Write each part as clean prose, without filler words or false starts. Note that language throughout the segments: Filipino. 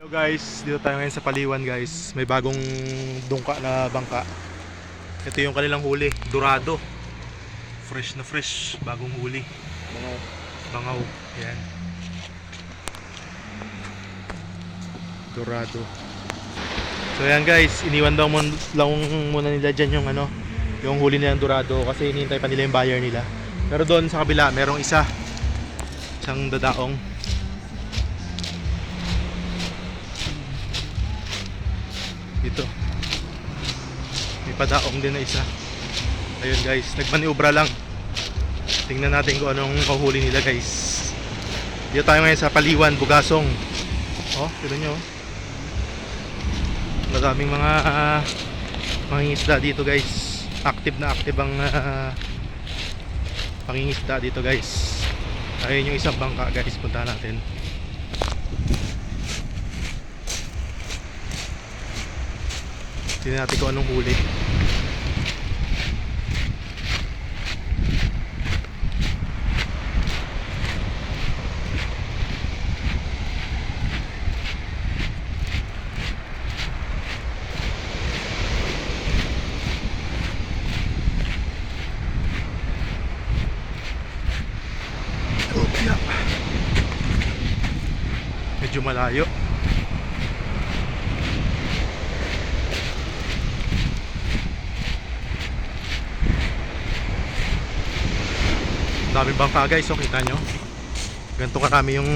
Hello guys, dito tayo ngayon sa Paliwan guys. May bagong dungka na bangka. Ito yung kanilang huli, dorado. Fresh na fresh, bagong huli. Bangaw. Yan. Dorado. So yan guys, iniwan daw lang muna nila dyan yung yung huli nilang dorado kasi hinihintay pa nila yung buyer nila. Pero doon sa kabila, merong isang dadaong. Dito may padaong din na isa. Ayun guys, nagmaniobra lang. Tingnan natin kung anong kahuli nila guys. Dito tayo ngayon sa Paliwan, Bugasong. Oh, tignan nyo. Madaming mga mangingisda dito guys. Active na active ang pangingisda dito guys. Ayun yung isang bangka guys, punta natin. Tingnan natin kung anong huli. Opya. Medyo malayo. Daming bangka guys, so kita nyo ganito karami yung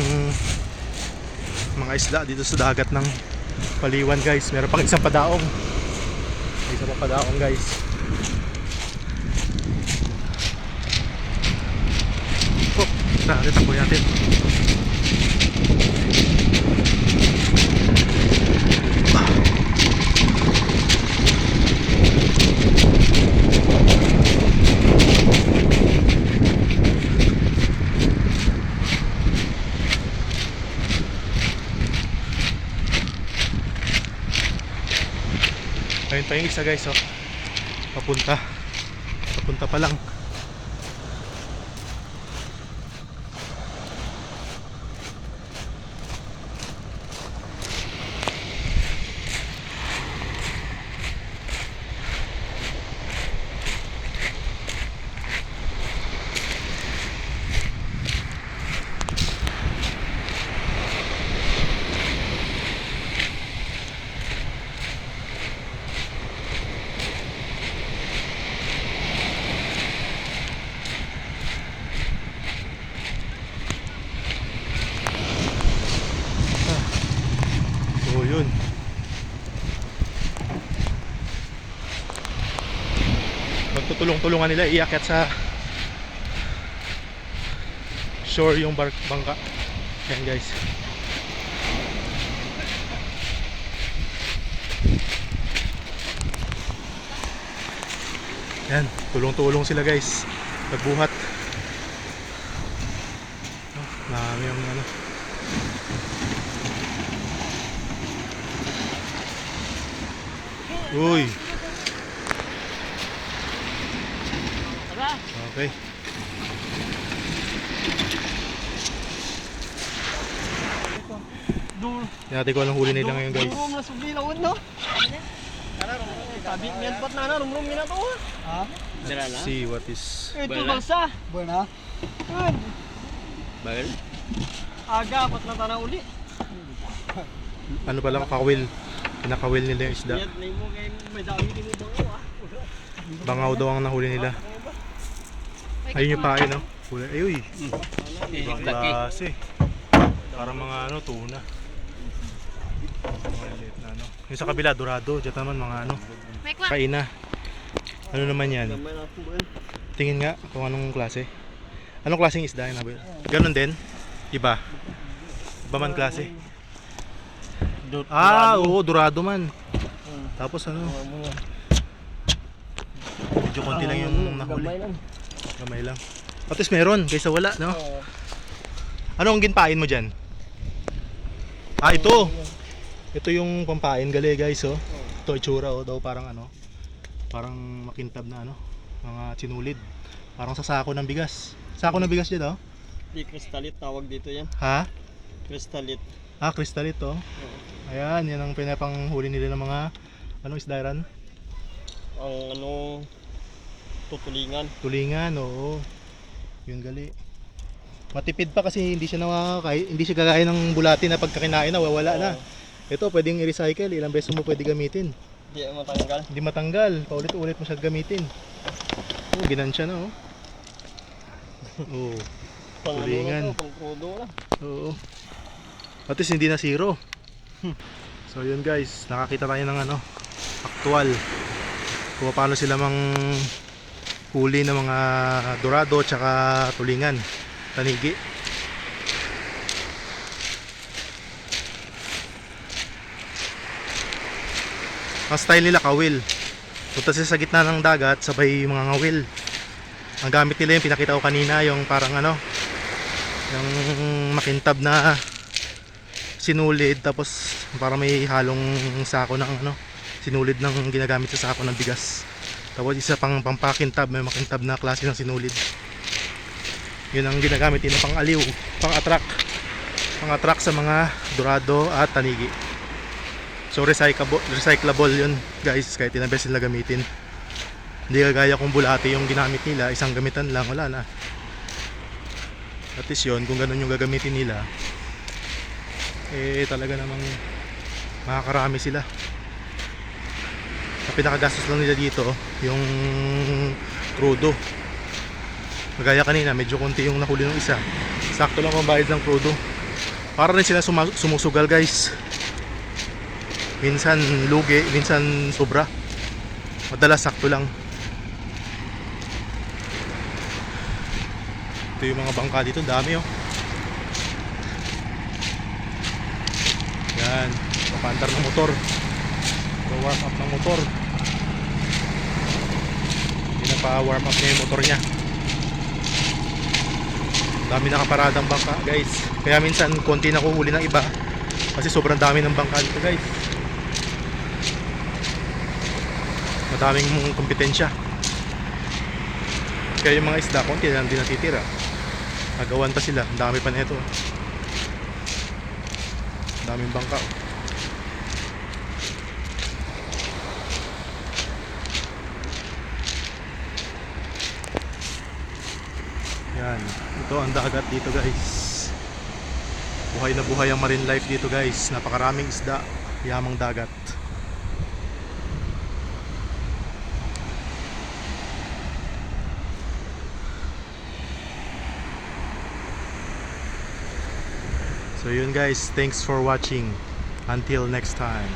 mga isda dito sa dagat ng Paliwan guys. Meron pang isang padaong, may isa pang padaong guys. Oh, natin tapoy natin. Ayun pa yung isa guys, oh. Papunta pa lang. So yun, magtutulong-tulungan nila iakyat sa shore yung bangka. Yan guys. Yan, tulong-tulong sila guys pagbuhat. Marami yung uy. Okay. Yan natin kung anong huli nila ngayon guys. Let's see what is. Ito balsa. Buena. Bagel? Aga, pat na tanaw uli. Ano palang kawil. Pinakawil nila yung isda. Bangaw daw ang nahuli nila. Ayun yung pain, no? Huli. Ayuy. Ibang klase. Parang mga tuna. Mga liit na yung sa kabila, dorado. Diyan naman mga kaina. Ano naman yan? Tingin nga kung anong klase. Anong klaseng isda yun? Ganon din? Iba? Iba man klase? Oo, dorado man. Tapos medyo konti lang yung nahuli. Gamay lang. At least meron, kaysa wala, no? Ano ang ginpain mo dyan? Ito! Ito yung pampain, gali guys, oh. Ito itsura, oh, daw parang parang makintab na mga sinulid. Parang sa sako ng bigas. Sako ng bigas dyan, oh. Di kristalit tawag dito yan. Ha? Kristalit. Kristalit, oh. Ayan, yan ang pinapanghuli nila ng mga anong isda ran? Ang tutulingan. Tulingan, oo. Yun gali. Matipid pa kasi hindi siya hindi siya kagaya ng bulati na pagkakinain na wawala na. Ito pwedeng i-recycle, ilang beses mo pwede gamitin. Hindi matanggal. Hindi matanggal, paulit-ulit mo siya gamitin. Oh, ginansya na oh. Oh, Pang tulingan. pang krudo na. oo. At least hindi na zero. So yun guys, nakakita tayo ng aktual. Kung paano sila huli ng mga dorado tsaka tulingan, tanigi. Ang style nila kawil. Punta sila sa gitna ng dagat, sabay mga ngawil. Ang gamit nila yung pinakita ko kanina, yung parang yung makintab na sinulid, tapos parang may halong sako ng sinulid ng ginagamit sa sako ng bigas. Tapos isa pang pampakintab, may makintab na klase ng sinulid. Yun ang ginagamit nila pang aliw, pang attract sa mga dorado at tanigi. So recyclable yun guys, kahit ilang beses nila gamitin. Hindi kagaya kung bulati yung ginamit nila, isang gamitan lang, wala na. At least yun, kung ganun yung gagamitin nila, talaga namang makakarami sila. Ang pinakagastos lang nila dito yung crudo. Kagaya kanina, medyo konti yung nahuli ng isa, sakto lang pambayad ng crudo. Para rin sila sumusugal guys. Minsan lugi, minsan sobra. Madalas sakto lang. Ito yung mga bangka dito, dami oh. Yan, papandar ng motor. Warm up ng motor. Pinapa-warm up niya yung motor niya. Dami nakaparadang bangka guys. Kaya minsan konti na kuhuli ng iba kasi sobrang dami ng bangka dito guys. Madaming kompetensya. Kaya yung mga isda konti na lang din natitira. Nagawan pa sila, ang dami pa nito. Daming bangka. Yan, ito ang dagat dito guys. Buhay na buhay ang marine life dito guys. Napakaraming isda, yamang dagat. So yun guys, thanks for watching. Until next time.